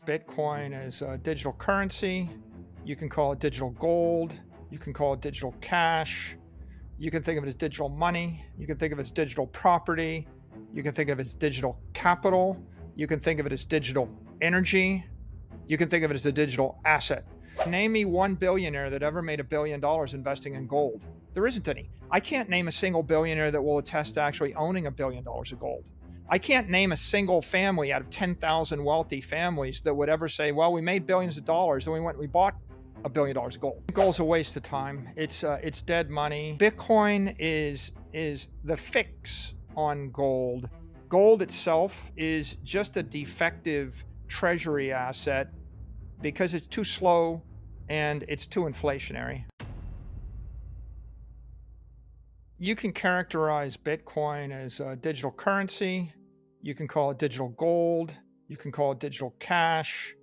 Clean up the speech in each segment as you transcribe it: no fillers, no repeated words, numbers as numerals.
Bitcoin as a digital currency. You can call it digital gold. You can call it digital cash. You can think of it as digital money. You can think of it as digital property. You can think of it as digital capital. You can think of it as digital energy. You can think of it as a digital asset. Name me one billionaire that ever made $1 billion investing in gold. There isn't any. I can't name a single billionaire that will attest to actually owning $1 billion of gold. I can't name a single family out of 10,000 wealthy families that would ever say, well, we made billions of dollars and we went and we bought $1 billion of gold. Gold's a waste of time. It's dead money. Bitcoin is the fix on gold. Gold itself is just a defective treasury asset because it's too slow and it's too inflationary. You can characterize Bitcoin as a digital currency. You can call it digital gold. You can call it digital cash.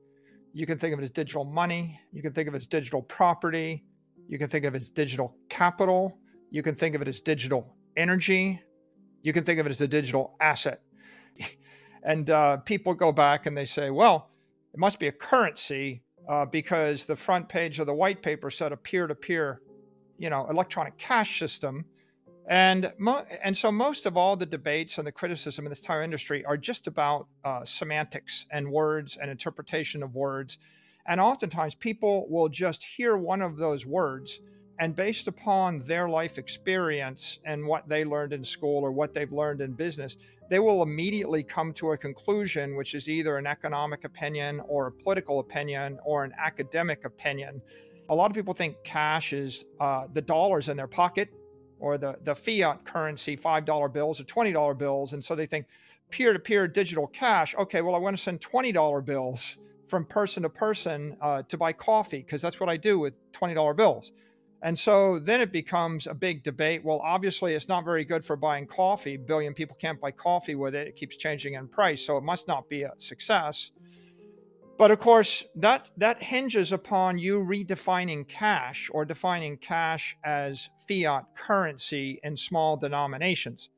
You can think of it as digital money. You can think of it as digital property. You can think of it as digital capital. You can think of it as digital energy. You can think of it as a digital asset. And people go back and they say, well, it must be a currency because the front page of the white paper said a peer-to-peer, electronic cash system. And so most of all the debates and the criticism in this entire industry are just about semantics and words and interpretation of words. And oftentimes people will just hear one of those words and based upon their life experience and what they learned in school or what they've learned in business, they will immediately come to a conclusion, which is either an economic opinion or a political opinion or an academic opinion. A lot of people think cash is the dollars in their pocket or the fiat currency, $5 bills or $20 bills. And so they think peer-to-peer digital cash. Okay, well, I want to send $20 bills from person to person to buy coffee because that's what I do with $20 bills. And so then it becomes a big debate. Well, obviously, it's not very good for buying coffee. A billion people can't buy coffee with it. It keeps changing in price, so it must not be a success. But of course, that hinges upon you redefining cash or defining cash as fiat currency in small denominations.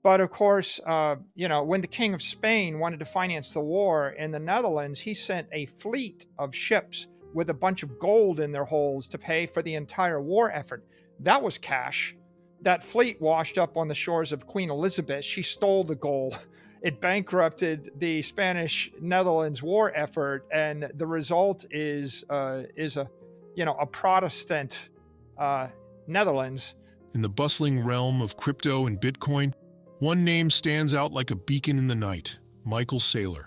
But of course, when the King of Spain wanted to finance the war in the Netherlands, he sent a fleet of ships with a bunch of gold in their holds to pay for the entire war effort. That was cash. That fleet washed up on the shores of Queen Elizabeth. She stole the gold. It bankrupted the Spanish-Netherlands war effort, and the result is a Protestant Netherlands. In the bustling realm of crypto and Bitcoin, one name stands out like a beacon in the night: Michael Saylor.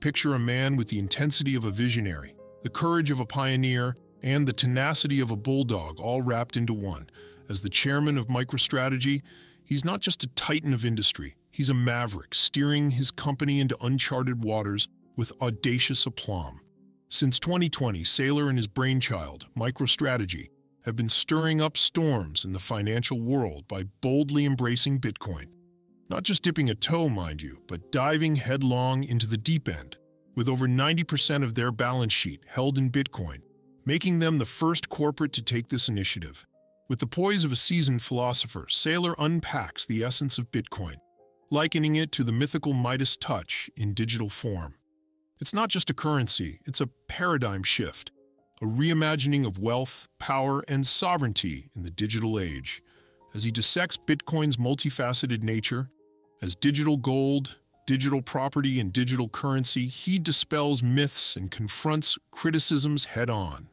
Picture a man with the intensity of a visionary, the courage of a pioneer, and the tenacity of a bulldog all wrapped into one. As the chairman of MicroStrategy, he's not just a titan of industry, he's a maverick, steering his company into uncharted waters with audacious aplomb. Since 2020, Saylor and his brainchild, MicroStrategy, have been stirring up storms in the financial world by boldly embracing Bitcoin. Not just dipping a toe, mind you, but diving headlong into the deep end, with over 90% of their balance sheet held in Bitcoin, making them the first corporate to take this initiative. With the poise of a seasoned philosopher, Saylor unpacks the essence of Bitcoin, likening it to the mythical Midas touch in digital form. It's not just a currency, it's a paradigm shift, a reimagining of wealth, power, and sovereignty in the digital age. As he dissects Bitcoin's multifaceted nature, as digital gold, digital property, and digital currency, he dispels myths and confronts criticisms head-on.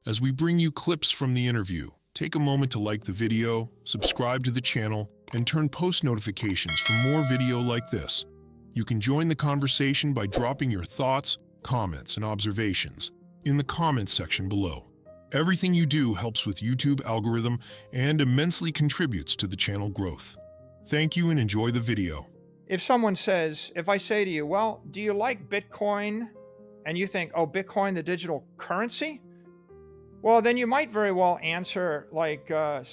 As we bring you clips from the interview, take a moment to like the video, subscribe to the channel, and turn post notifications for more video like this. You can join the conversation by dropping your thoughts, comments, and observations in the comments section below. Everything you do helps with YouTube algorithm and immensely contributes to the channel growth. Thank you and enjoy the video. If I say to you, well, do you like Bitcoin? And you think, oh, Bitcoin, the digital currency? Well, then you might very well answer like, a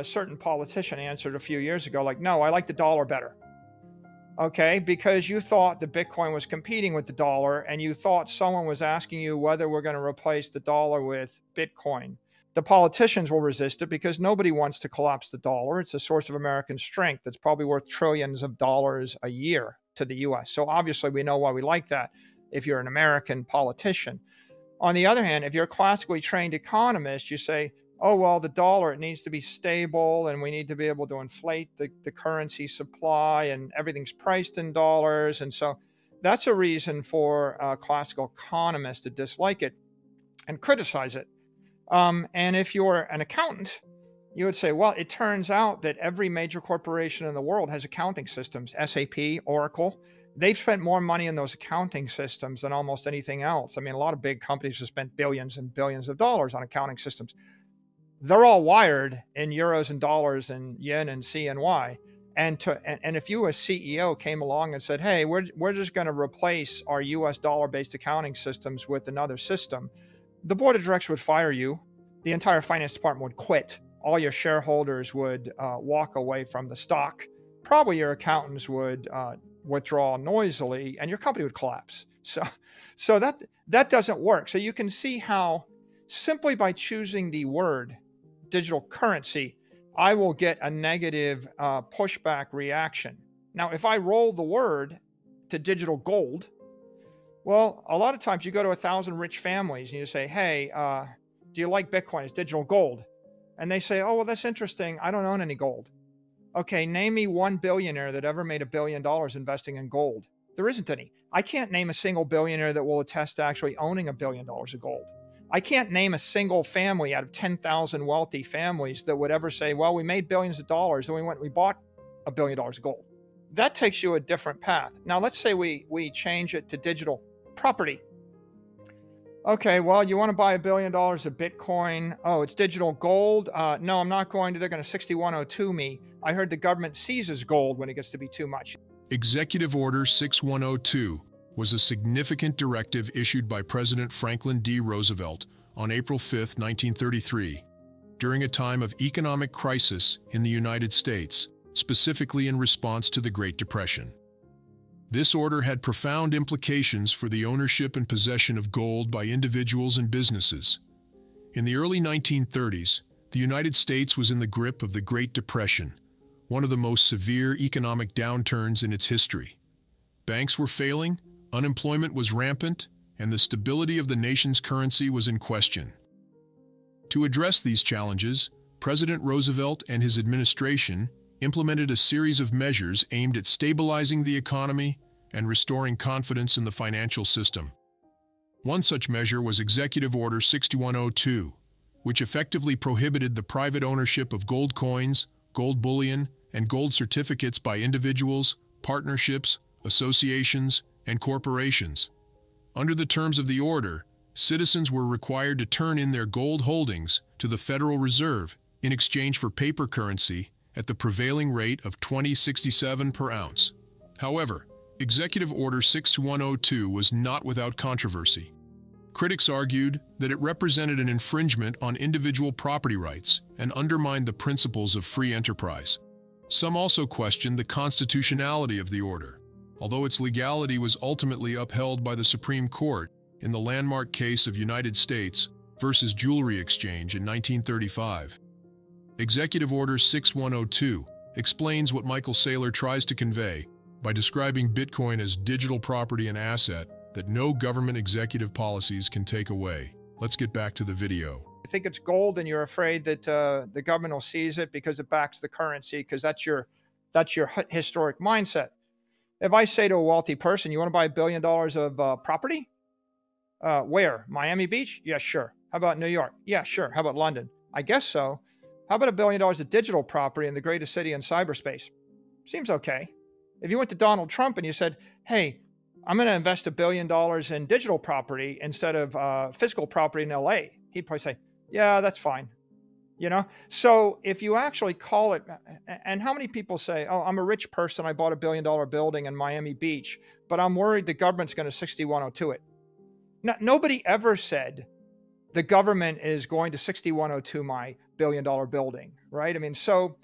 certain politician answered a few years ago, like, no, I like the dollar better. Okay, because you thought the Bitcoin was competing with the dollar and you thought someone was asking you whether we're going to replace the dollar with Bitcoin. The politicians will resist it because nobody wants to collapse the dollar. It's a source of American strength. It's probably worth trillions of dollars a year to the US. So obviously we know why we like that. if you're an American politician. On the other hand, if you're a classically trained economist, you say, oh, well, the dollar, it needs to be stable and we need to be able to inflate the currency supply and everything's priced in dollars. And so that's a reason for a classical economist to dislike it and criticize it. And if you're an accountant, you would say, well, it turns out that every major corporation in the world has accounting systems, SAP, Oracle. They've spent more money in those accounting systems than almost anything else. I mean, a lot of big companies have spent billions and billions of dollars on accounting systems. They're all wired in euros and dollars and yen and CNY. And if you, as CEO, came along and said, hey, we're just going to replace our US dollar-based accounting systems with another system, the board of directors would fire you. The entire finance department would quit. All your shareholders would walk away from the stock. Probably your accountants would withdraw noisily, and your company would collapse. So that doesn't work. So you can see how simply by choosing the word digital currency, I will get a negative pushback reaction. Now, if I roll the word to digital gold, well, a lot of times you go to 1,000 rich families and you say, hey, do you like Bitcoin? It's digital gold. And they say, oh, well, that's interesting. I don't own any gold. Okay, name me one billionaire that ever made $1 billion investing in gold. There isn't any. I can't name a single billionaire that will attest to actually owning $1 billion of gold. I can't name a single family out of 10,000 wealthy families that would ever say, well, we made billions of dollars and we bought $1 billion of gold. That takes you a different path. Now, let's say we change it to digital property. Okay, well, you want to buy $1 billion of Bitcoin. Oh, it's digital gold. No, I'm not going to. They're going to 6102 me. I heard the government seizes gold when it gets to be too much. Executive Order 6102 was a significant directive issued by President Franklin D. Roosevelt on April 5, 1933, during a time of economic crisis in the United States, specifically in response to the Great Depression. This order had profound implications for the ownership and possession of gold by individuals and businesses. In the early 1930s, the United States was in the grip of the Great Depression, one of the most severe economic downturns in its history. Banks were failing, unemployment was rampant, and the stability of the nation's currency was in question. To address these challenges, President Roosevelt and his administration implemented a series of measures aimed at stabilizing the economy and restoring confidence in the financial system. One such measure was Executive Order 6102, which effectively prohibited the private ownership of gold coins, gold bullion, and gold certificates by individuals, partnerships, associations, and corporations. Under the terms of the order, citizens were required to turn in their gold holdings to the Federal Reserve in exchange for paper currency at the prevailing rate of $20.67 per ounce. However, Executive Order 6102 was not without controversy. Critics argued that it represented an infringement on individual property rights and undermined the principles of free enterprise. Some also questioned the constitutionality of the order, although its legality was ultimately upheld by the Supreme Court in the landmark case of United States versus Jewelry Exchange in 1935. Executive Order 6102 explains what Michael Saylor tries to convey by describing Bitcoin as digital property and asset that no government executive policies can take away. Let's get back to the video. You think it's gold and you're afraid that the government will seize it because it backs the currency, because that's your historic mindset. If I say to a wealthy person, you want to buy $1 billion of property? Where? Miami Beach? Yeah, sure. How about New York? Yeah, sure. How about London? I guess so. How about $1 billion of digital property in the greatest city in cyberspace? Seems okay. If you went to Donald Trump and you said, hey, I'm going to invest $1 billion in digital property instead of physical property in LA, he'd probably say, yeah, that's fine. You know, so if you actually call it, and how many people say, oh, I'm a rich person, I bought $1 billion building in Miami Beach, but I'm worried the government's going to 6102 it. No, nobody ever said the government is going to 6102 my $1 billion building, right? I mean, so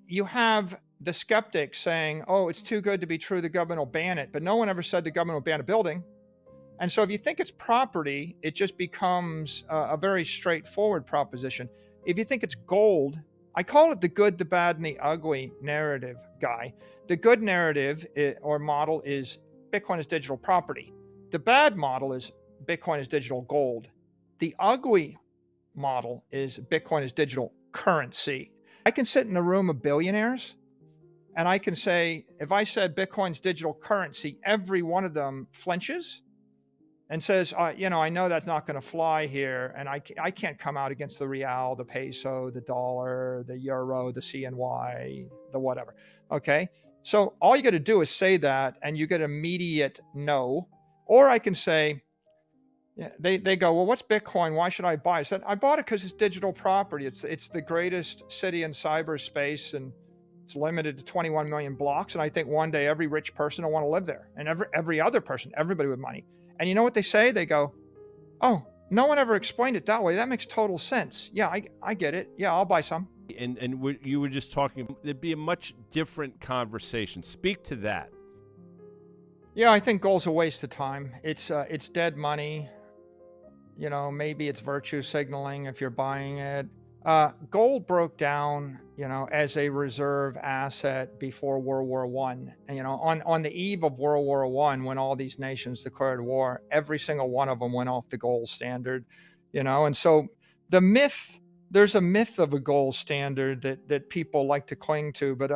you have the skeptics saying, oh, it's too good to be true, the government will ban it, but no one ever said the government will ban a building. And so if you think it's property, it just becomes a very straightforward proposition. If you think it's gold, I call it the good, the bad, and the ugly narrative, Guy. The good narrative or model is Bitcoin is digital property. The bad model is Bitcoin is digital gold. The ugly model is Bitcoin is digital currency. I can sit in a room of billionaires and I can say, if I said Bitcoin's digital currency, every one of them flinches and says, I know that's not going to fly here. And I can't come out against the real, the peso, the dollar, the euro, the CNY, the whatever. Okay. So all you got to do is say that and you get immediate no. Or I can say, yeah, they go, well, what's Bitcoin? Why should I buy it? I said, I bought it because it's digital property. It's the greatest city in cyberspace, and it's limited to 21 million blocks. And I think one day every rich person will want to live there, and every other person, everybody with money. And you know what they say? They go, oh, no one ever explained it that way. That makes total sense. Yeah, I get it. Yeah, I'll buy some. And you were just talking, there'd be a much different conversation. Speak to that. Yeah, I think gold's a waste of time. It's dead money. Maybe it's virtue signaling if you're buying it. Gold broke down, as a reserve asset before World War I. And, on the eve of World War I, when all these nations declared war, every single one of them went off the gold standard, And so there's a myth of a gold standard that people like to cling to, but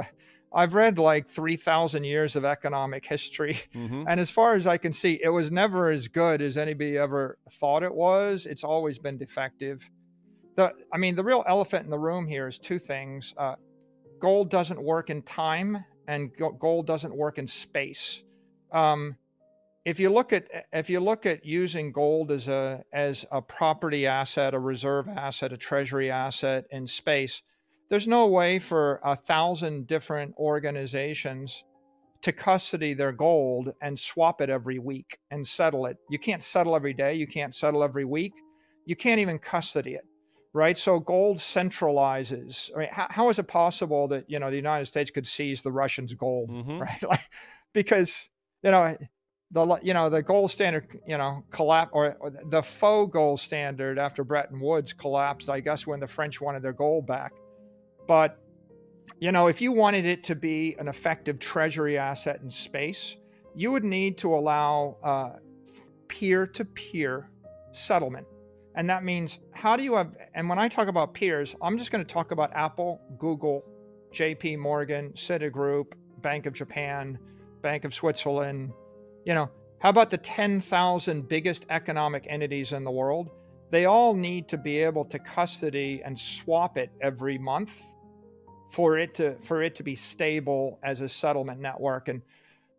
I've read like 3,000 years of economic history. Mm-hmm. And as far as I can see, it was never as good as anybody ever thought it was. It's always been defective. The real elephant in the room here is two things. Gold doesn't work in time, and gold doesn't work in space. If you look at using gold as a property asset, a reserve asset, a treasury asset in space, there's no way for 1,000 different organizations to custody their gold and swap it every week and settle it. You can't settle every day. You can't settle every week. You can't even custody it, right? So gold centralizes. I mean, how is it possible that, the United States could seize the Russians' gold, mm-hmm. right? Because, the gold standard, collapsed, or the faux gold standard after Bretton Woods collapsed, I guess, when the French wanted their gold back. But, if you wanted it to be an effective treasury asset in space, you would need to allow peer-to-peer settlement. And that means, and when I talk about peers, I'm just going to talk about Apple, Google, JP Morgan, Citigroup, Bank of Japan, Bank of Switzerland. How about the 10,000 biggest economic entities in the world? They all need to be able to custody and swap it every month for it to be stable as a settlement network. And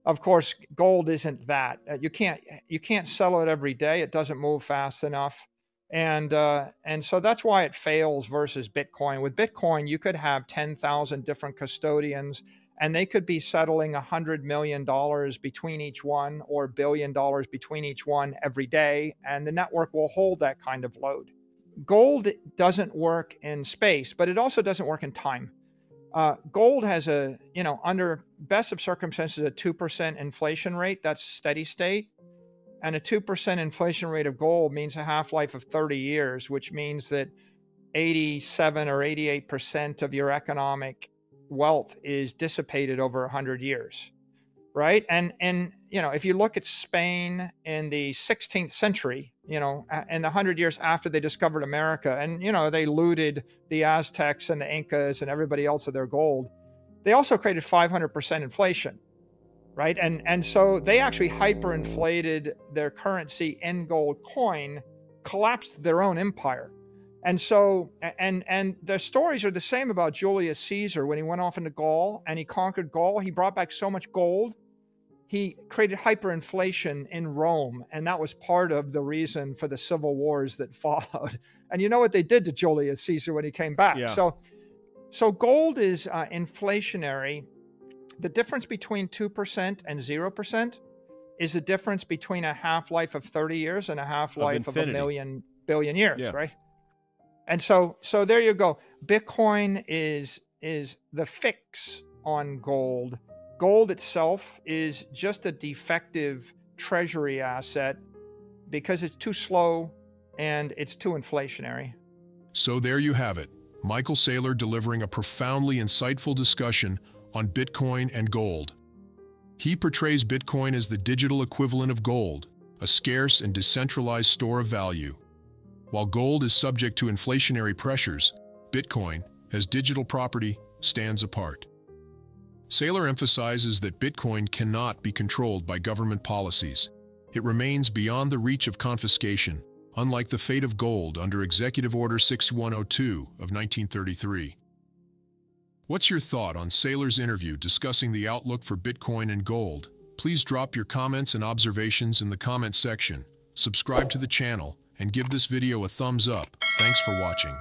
of course, gold isn't that. You can't sell it every day. It doesn't move fast enough. And so that's why it fails versus Bitcoin. With Bitcoin, you could have 10,000 different custodians, and they could be settling $100 million between each one, or $1 billion between each one every day, and the network will hold that kind of load. Gold doesn't work in space, but it also doesn't work in time. Gold has under best of circumstances, a 2% inflation rate. That's steady state. And a 2% inflation rate of gold means a half-life of 30 years, which means that 87 or 88% of your economic wealth is dissipated over 100 years, right? And if you look at Spain in the 16th century, in the 100 years after they discovered America, and they looted the Aztecs and the Incas and everybody else of their gold, they also created 500% inflation, right? And so they actually hyperinflated their currency in gold coin, collapsed their own empire. And so, and the stories are the same about Julius Caesar. When he went off into Gaul and he conquered Gaul, he brought back so much gold, he created hyperinflation in Rome. And that was part of the reason for the civil wars that followed. And you know what they did to Julius Caesar when he came back? Yeah. So gold is inflationary. The difference between 2% and 0% is the difference between a half-life of 30 years and a half-life of a billion years, yeah. Right? And so there you go. Bitcoin is the fix on gold. Gold itself is just a defective treasury asset because it's too slow and it's too inflationary. So there you have it. Michael Saylor delivering a profoundly insightful discussion on Bitcoin and gold. He portrays Bitcoin as the digital equivalent of gold, a scarce and decentralized store of value. While gold is subject to inflationary pressures, Bitcoin, as digital property, stands apart. Saylor emphasizes that Bitcoin cannot be controlled by government policies. It remains beyond the reach of confiscation, unlike the fate of gold under Executive Order 6102 of 1933. What's your thought on Saylor's interview discussing the outlook for Bitcoin and gold? Please drop your comments and observations in the comment section, subscribe to the channel, and give this video a thumbs up. Thanks for watching.